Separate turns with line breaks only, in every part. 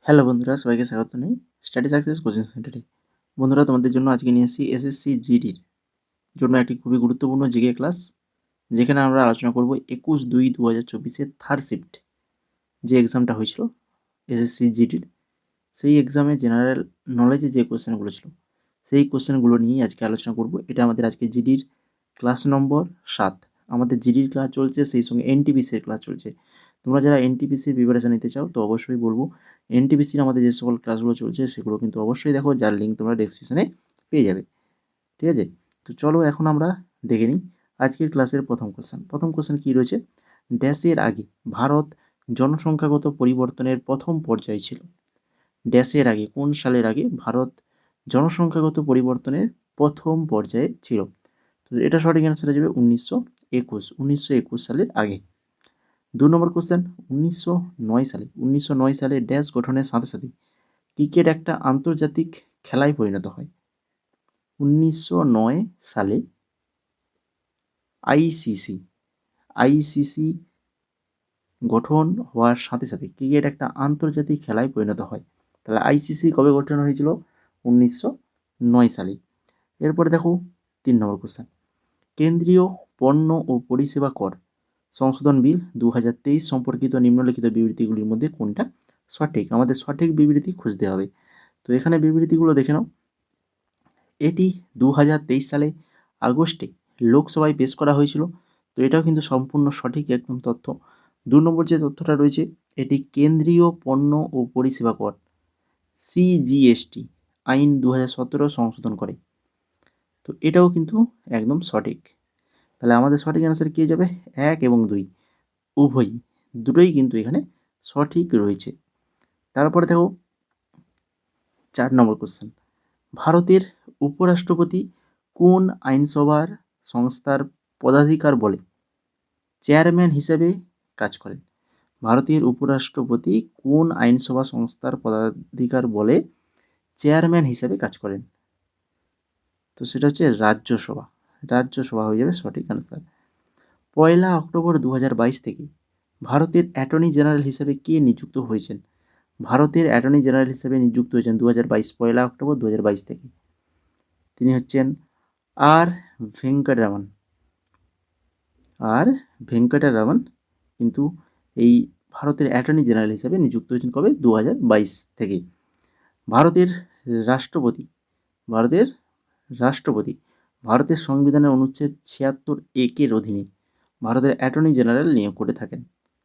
Hello বন্ধুরা, সবাইকে স্বাগত জানাই স্টাডি সাকসেস কোচিং সেন্টারে। বন্ধুরা, তোমাদের জন্য আজকে নিয়ে এসেছি এসএসসি জিডির জন্য একটি খুবই গুরুত্বপূর্ণ জিকে ক্লাস, যেখানে আমরা আলোচনা করব 21/2/2024 থার্ড শিফট যে এক্সামটা হয়েছিল এসএসসি জিডির, সেই এক্সামে জেনারেল নলেজে যে কোশ্চেনগুলো ছিল সেই কোশ্চেনগুলো নিয়েই আজকে আলোচনা করব। এটা আমাদের আজকে জিডির ক্লাস নম্বর 7। আমাদের জিডির ক্লাস চলছে, সেই সঙ্গে এনটিপিসির ক্লাস চলছে। তোমরা যারা এনটিপিসির প্রিপারেশন নিতে চাও তো অবশ্যই বলবো এনটিপিসির আমাদের যে সকল ক্লাসগুলো চলছে সেগুলো কিন্তু অবশ্যই দেখো, যার লিঙ্ক তোমরা ডেসক্রিপশনে পেয়ে যাবে। ঠিক আছে, তো চলো এখন আমরা দেখে নিই আজকের ক্লাসের প্রথম কোশ্চেন কী রয়েছে। ড্যাশের আগে ভারত জনসংখ্যাগত পরিবর্তনের প্রথম পর্যায়ে ছিল। ড্যাশের আগে, কোন সালের আগে ভারত জনসংখ্যাগত পরিবর্তনের প্রথম পর্যায়ে ছিল? তো এটা সঠিক অ্যান্সার হয়ে যাবে 1921 সালের আগে। 2 নম্বর কোশ্চেন, 1909 সালে ড্যাশ গঠনের সাথে সাথে ক্রিকেট একটা আন্তর্জাতিক খেলায় পরিণত হয়। 1909 সালে আইসিসি গঠন হওয়ার সাথে সাথে ক্রিকেট একটা আন্তর্জাতিক খেলায় পরিণত হয়। তাহলে আইসিসি কবে গঠন হয়েছিল? 1909 সালে। এরপরে দেখো 3 নম্বর কোশ্চেন, কেন্দ্রীয় পণ্য ও পরিষেবা কর সংশোধন বিল 2023 সম্পর্কিত নিম্নলিখিত বিবৃতিগুলির মধ্যে কোনটা সঠিক? আমাদের সঠিক বিবৃতি খুঁজতে হবে। তো এখানে বিবৃতিগুলো দেখে নাও। এটি 2023 সালে আগস্টে লোকসভায় পেশ করা হয়েছিল। তো এটাও কিন্তু সম্পূর্ণ সঠিক একদম তথ্য। 2 নম্বর যে তথ্যটা রয়েছে, এটি কেন্দ্রীয় পণ্য ও পরিষেবা কর সিজিএসটি আইন 2017 সংশোধন করে। তো এটাও কিন্তু একদম সঠিক। তাহলে আমাদের সঠিক অ্যান্সার কী যাবে? 1 এবং 2 উভয়ই, দুটোই কিন্তু এখানে সঠিক রয়েছে। তারপরে দেখো 4 নম্বর কোশ্চেন, ভারতের উপরাষ্ট্রপতি কোন আইনসভার সংস্থার পদাধিকার বলে চেয়ারম্যান হিসেবে কাজ করেন? ভারতের উপরাষ্ট্রপতি কোন আইনসভা সংস্থার পদাধিকার বলে চেয়ারম্যান হিসেবে কাজ করেন? তো সেটা হচ্ছে রাজ্যসভা। রাজ্যসভা হয়ে যাবে সঠিক অ্যান্সার। 1 অক্টোবর 2022 থেকে ভারতের অ্যাটর্নি জেনারেল হিসেবে কে নিযুক্ত হয়েছেন? ভারতের অ্যাটর্নি জেনারেল হিসেবে নিযুক্ত হয়েছেন 2022 1 অক্টোবর 2022 থেকে। তিনি হচ্ছেন আর ভেঙ্কটরামন। কিন্তু এই ভারতের অ্যাটর্নি জেনারেল হিসেবে নিযুক্ত হয়েছেন কবে? 2022 থেকে। ভারতের রাষ্ট্রপতি ভারতের রাষ্ট্রপতি ভারতের সংবিধানের অনুচ্ছেদ 76 এর অধীনে ভারতের অ্যাটর্নি জেনারেল নিয়োগ করে থাকেন।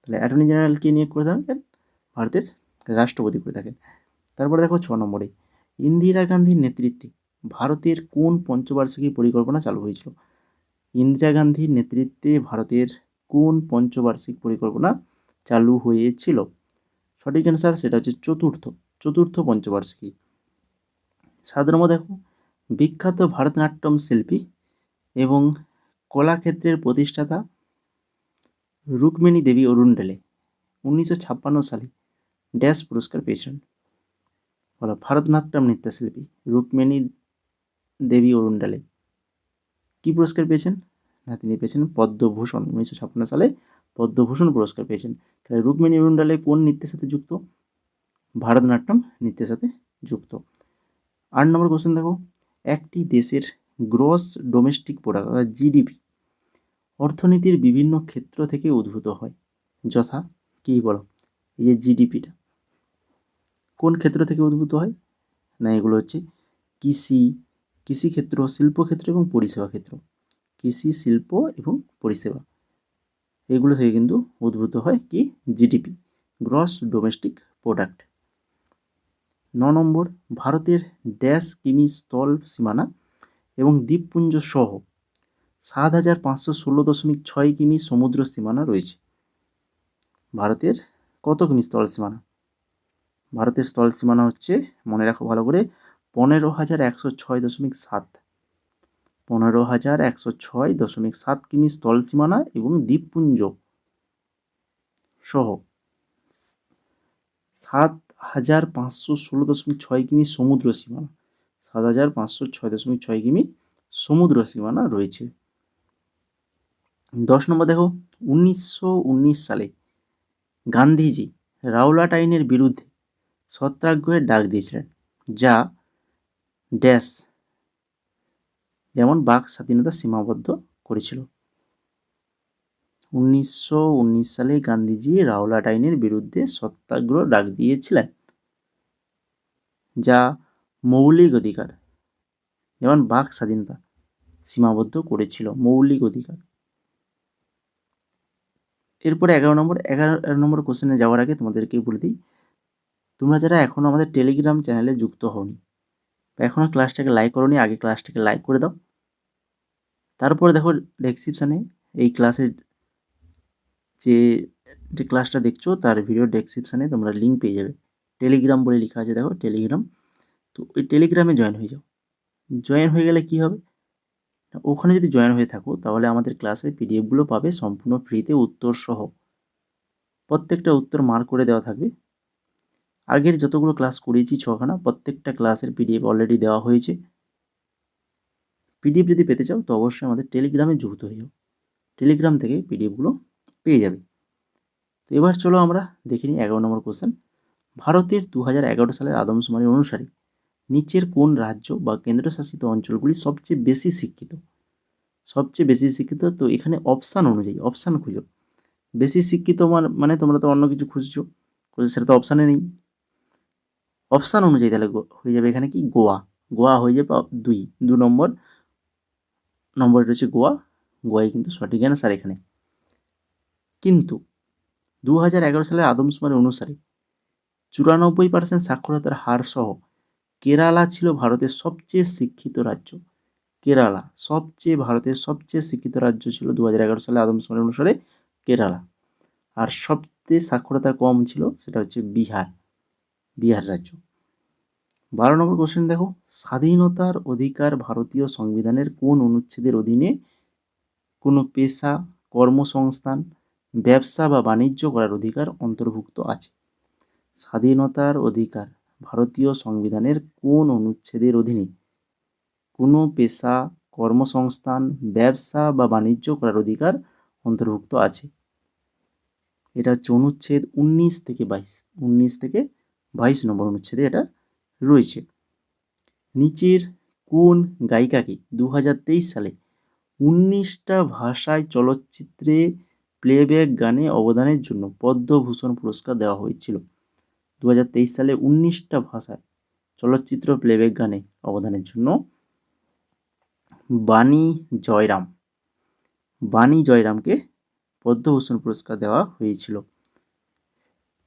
তাহলে অ্যাটর্নি জেনারেল কে নিয়োগ করে থাকেন? ভারতের রাষ্ট্রপতি করে থাকেন। তারপরে দেখো 6 নম্বরে, ইন্দিরা গান্ধীর নেতৃত্বে ভারতের কোন পঞ্চবার্ষিকী পরিকল্পনা চালু হয়েছিল? ইন্দিরা গান্ধীর নেতৃত্বে ভারতের কোন পঞ্চবার্ষিক পরিকল্পনা চালু হয়েছিল? সঠিক অ্যান্সার সেটা হচ্ছে চতুর্থ পঞ্চবার্ষিকী। 7 নম্বর দেখো, বিখ্যাত ভারতনাট্যম শিল্পী এবং কলাক্ষেত্রের প্রতিষ্ঠাতা রুক্মিণী দেবী অরুণ্ডলে 1956 সালে ড্যাশ পুরস্কার পেয়েছিলেন? বলো, ভারতনাট্যম নৃত্যশিল্পী রুক্মিণী দেবী অরুণ্ডলে কী পুরস্কার পেয়েছেন? না, তিনি পেয়েছেন পদ্মভূষণ। 1956 সালে পদ্মভূষণ পুরস্কার পেয়েছেন। তাহলে রুক্মিণী অরুণ্ডলে কোন নৃত্যের সাথে যুক্ত? ভারতনাট্যম নৃত্যের সাথে যুক্ত। 8 নম্বর কোশ্চেন দেখো, একটি দেশের গ্রস ডোমেস্টিক প্রোডাক্ট অর্থাৎ জিডিপি অর্থনীতির বিভিন্ন ক্ষেত্র থেকে উদ্ভূত হয়, যথা কী বলো? এই যে জিডিপিটা কোন ক্ষেত্র থেকে উদ্ভূত হয়? না, এগুলো হচ্ছে কৃষিক্ষেত্র, শিল্পক্ষেত্র এবং পরিষেবা ক্ষেত্র। কৃষি, শিল্প এবং পরিষেবা, এগুলো থেকে কিন্তু উদ্ভূত হয় কি? GDP, gross domestic product. 9 নম্বর, ভারতের ড্যাশ কিমি স্থল সীমানা এবং দ্বীপপুঞ্জ সহ 7,516.6 কিমি সমুদ্র সীমানা রয়েছে। ভারতের কত কিমি স্থল সীমানা? ভারতের স্থল সীমানা হচ্ছে, মনে রাখো ভালো করে, 15,106.7 15,106.7 কিমি স্থল সীমানা এবং দ্বীপপুঞ্জ সহ 7,516.6 কিমি সমুদ্র সীমানা 7,506.6 কিমি সমুদ্র সীমানা রয়েছে। 10 নম্বর দেখো, 1919 সালে গান্ধীজি রাওলাট আইনের বিরুদ্ধে সত্যাগ্রহের ডাক দিয়েছিলেন, যা ড্যাশ যেমন বাক স্বাধীনতা সীমাবদ্ধ করেছিল। 1919 সালে গান্ধীজি রাওলাট আইনের বিরুদ্ধে সত্যাগ্রহ ডাক দিয়েছিলেন, যা মৌলিক অধিকার যেমন বাক স্বাধীনতা সীমাবদ্ধ করেছিল, মৌলিক অধিকার। এরপরে 11 নম্বর কোশ্চেনে যাওয়ার আগে তোমাদেরকে বলে দিই, তোমরা যারা এখনও আমাদের টেলিগ্রাম চ্যানেলে যুক্ত হওনি বা এখনও ক্লাসটাকে লাইক করোনি, আগে ক্লাসটাকে লাইক করে দাও। তারপরে দেখো ডেসক্রিপশানে এই ক্লাসের যে ক্লাসটা দেখছো তার ভিডিও ডেসক্রিপশানে তোমরা লিঙ্ক পেয়ে যাবে, টেলিগ্রাম বলে লেখা আছে, দেখো টেলিগ্রাম। তো ওই টেলিগ্রামে জয়েন হয়ে যাও। জয়েন হয়ে গেলে কি হবে, ওখানে যদি জয়েন হয়ে থাকো তাহলে আমাদের ক্লাসের পিডিএফগুলো পাবে সম্পূর্ণ ফ্রিতে, উত্তর সহ। প্রত্যেকটা উত্তর মার্ক করে দেওয়া থাকবে। আগের যতগুলো ক্লাস করিয়েছি 6খানা, প্রত্যেকটা ক্লাসের পিডিএফ অলরেডি দেওয়া হয়েছে। পিডিএফ যদি পেতে চাও তো অবশ্যই আমাদের টেলিগ্রামে যুক্ত হয়ে যাও, টেলিগ্রাম থেকে পিডিএফগুলো পেয়ে যাবে। তো এবার চলো আমরা দেখে নিই 11 নম্বর কোশ্চেন। ভারতের 2011 সালের আদমশুমারি অনুসারে নিচের কোন রাজ্য বা কেন্দ্রশাসিত অঞ্চলগুলি সবচেয়ে বেশি শিক্ষিত? সবচেয়ে বেশি শিক্ষিত, তো এখানে অপশান অনুযায়ী অপশান খুঁজো। বেশি শিক্ষিত মানে তোমরা তো অন্য কিছু খুঁজছো, সেটা তো অপশানে নেই। অপশান অনুযায়ী তাহলে হয়ে যাবে এখানে কি গোয়া, গোয়া হয়ে যাবে 2 নম্বর রয়েছে গোয়া, গোয়াই কিন্তু সঠিক অ্যান্সার এখানে। কিন্তু 2011 সালের আদমশুমারি অনুসারে 94% সাক্ষরতার হার সহ কেরালা ছিল ভারতের সবচেয়ে শিক্ষিত রাজ্য। কেরালা ভারতের সবচেয়ে শিক্ষিত রাজ্য ছিল 2011 সালে আদমশুমারি অনুসারে কেরালা। আর সবচেয়ে সাক্ষরতা কম ছিল সেটা হচ্ছে বিহার রাজ্য। 12 নম্বর কোশ্চেন দেখো, স্বাধীনতার অধিকার ভারতীয় সংবিধানের কোন অনুচ্ছেদের অধীনে কোনো পেশা, কর্মসংস্থান, ব্যবসা বা বাণিজ্য করার অধিকার অন্তর্ভুক্ত আছে? স্বাধীনতার অধিকার ভারতীয় সংবিধানের কোন অনুচ্ছেদের অধীনে কোনো পেশা, কর্মসংস্থান, ব্যবসা বা বাণিজ্য করার অধিকার অন্তর্ভুক্ত আছে? এটা হচ্ছে অনুচ্ছেদ 19 থেকে 22 নম্বর অনুচ্ছেদে এটা রয়েছে। নিচের কোন গায়িকাকে 2023 সালে 19টা ভাষায় চলচ্চিত্রে প্লেব্যাক গানে অবদানের জন্য পদ্মভূষণ পুরস্কার দেওয়া হয়েছিল? 2023 সালে 19টা ভাষায় চলচ্চিত্র প্লেব্যাক গানে অবদানের জন্য বাণী জয়রামকে পদ্মভূষণ পুরস্কার দেওয়া হয়েছিল।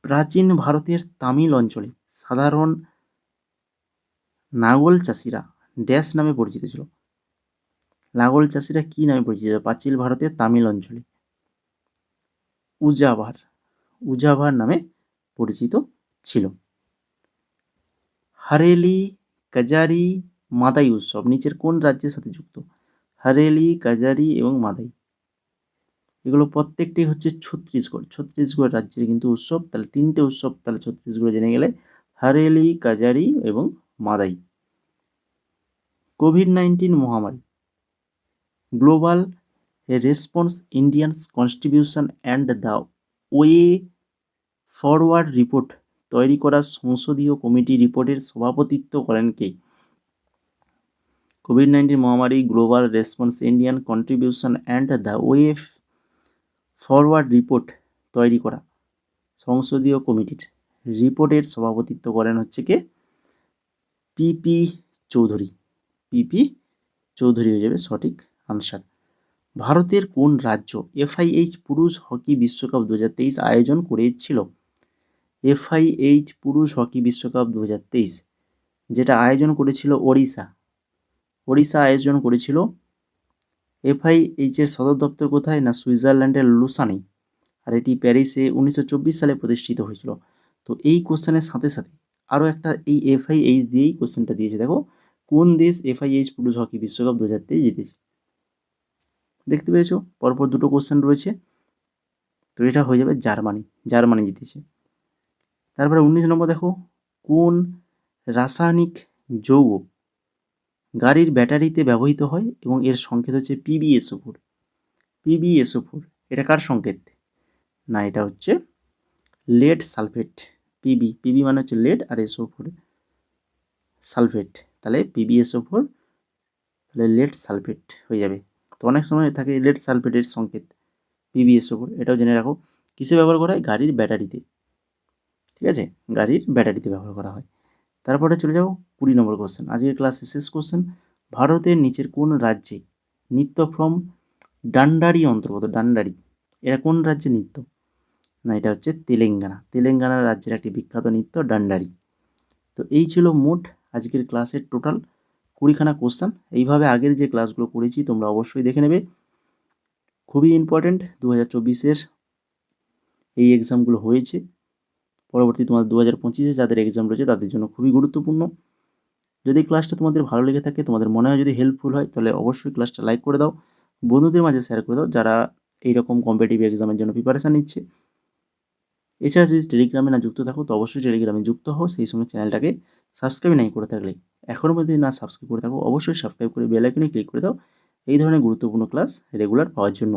প্রাচীন ভারতের তামিল অঞ্চলে সাধারণ লাঙ্গল চাষিরা ড্যাশ নামে পরিচিত ছিল? লাঙ্গল চাষিরা কি নামে পরিচিত ছিল প্রাচীন ভারতের তামিল অঞ্চলে? উজাভার নামে পরিচিত ছিল। হারেলি, কাজারি, মাদাই উৎসব নিচের কোন রাজ্যের সাথে যুক্ত? হারেলি, কাজারি এবং মাদাই এগুলো প্রত্যেকটাই হচ্ছে ছত্তিশগড় রাজ্যের কিন্তু উৎসব। তাহলে 3টে উৎসব তাহলে ছত্তিশগড়ে জেনে গেলে, হারেলি, কাজারি এবং মাদাই। কোভিড-19 মহামারী global response, Indian constitution and the way forward report তৈরি করা সংসদীয় কমিটি রিপোর্টের সভাপতিত্ব করেন কে? কোভিড-19 মহামারী global response, Indian contribution and the way forward report তৈরি করা সংসদীয় কমিটির রিপোর্টের সভাপতিত্ব করেন হচ্ছে কে? পিপি চৌধুরী হয়ে যাবে সঠিক আনসার। ভারতের কোন রাজ্য FIH পুরুষ হকি বিশ্বকাপ 2023 আয়োজন করেছিল? FIH পুরুষ হকি বিশ্বকাপ 2023 যেটা আয়োজন করেছিল ওড়িশা আয়োজন করেছিল। FIH এর সদর দপ্তর কোথায়? না সুইজারল্যান্ডের লুসানে, আর এটি প্যারিসে 1924 সালে প্রতিষ্ঠিত হয়েছিল। তো এই কোশ্চেনের সাথে সাথে আরও একটা এই FIH দিয়েই কোশ্চেনটা দিয়েছে, দেখো কোন দেশ FIH পুরুষ হকি বিশ্বকাপ 2023 জিতেছে? দেখতে পেয়েছো পরপর দুটো কোশ্চেন রয়েছে। তো এটা হয়ে যাবে জার্মানি জিতেছে। তারপরে 19 নম্বর দেখো, কোন রাসায়নিক যৌগ গাড়ির ব্যাটারিতে ব্যবহৃত হয় এবং এর সংকেত হচ্ছে PbSO4? এটা কার সংকেত? না এটা হচ্ছে লেড সালফেট পিবি মানে হচ্ছে লেড আর SO4 সালফেট, তাহলে PbSO4 তাহলে লেড সালফেট হয়ে যাবে। তো অনেক সময় থাকে লেড সালফেটের সংকেত PbSO4, এটাও জেনে রাখো। কিসে ব্যবহার করা হয়? গাড়ির ব্যাটারিতে, ঠিক আছে, গাড়ির ব্যাটারিতে ব্যবহার করা হয়। তারপরে চলে যাও 20 নম্বর কোশ্চেন, আজকের ক্লাসের শেষ কোশ্চেন। ভারতের নিচের কোন রাজ্যে নৃত্য ফ্রম ডান্ডারি অন্তর্গত? ডান্ডারি, এরা কোন রাজ্যে নৃত্য? না, এটা হচ্ছে তেলেঙ্গানা রাজ্যের একটি বিখ্যাত নৃত্য ডান্ডারি। তো এই ছিল মোট আজকের ক্লাসের টোটাল 20খানা কোশ্চেন। এইভাবে আগের যে ক্লাসগুলো করেছি তোমরা অবশ্যই দেখে নেবে, খুবই ইম্পর্টেন্ট। 2024-এর এই এক্সামগুলো হয়েছে, পরবর্তী তোমাদের 2025-এ যাদের এক্সাম রয়েছে তাদের জন্য খুবই গুরুত্বপূর্ণ। যদি ক্লাসটা তোমাদের ভালো লেগে থাকে, তোমাদের মনে হয় যদি হেল্পফুল হয়, তাহলে অবশ্যই ক্লাসটা লাইক করে দাও, বন্ধুদের মাঝে শেয়ার করে দাও যারা এইরকম কম্পিটিটিভ এক্সামের জন্য প্রিপারেশান নিচ্ছে। এছাড়া যদি টেলিগ্রামে না যুক্ত থাকো তো অবশ্যই টেলিগ্রামে যুক্ত হও, সেই সঙ্গে চ্যানেলটাকে সাবস্ক্রাইব নাই করে থাকলে, এখনও পর্যন্ত যদি না সাবস্ক্রাইব করে থাকো অবশ্যই সাবস্ক্রাইব করে বেল আইকনে ক্লিক করে দাও এই ধরনের গুরুত্বপূর্ণ ক্লাস রেগুলার পাওয়ার জন্য।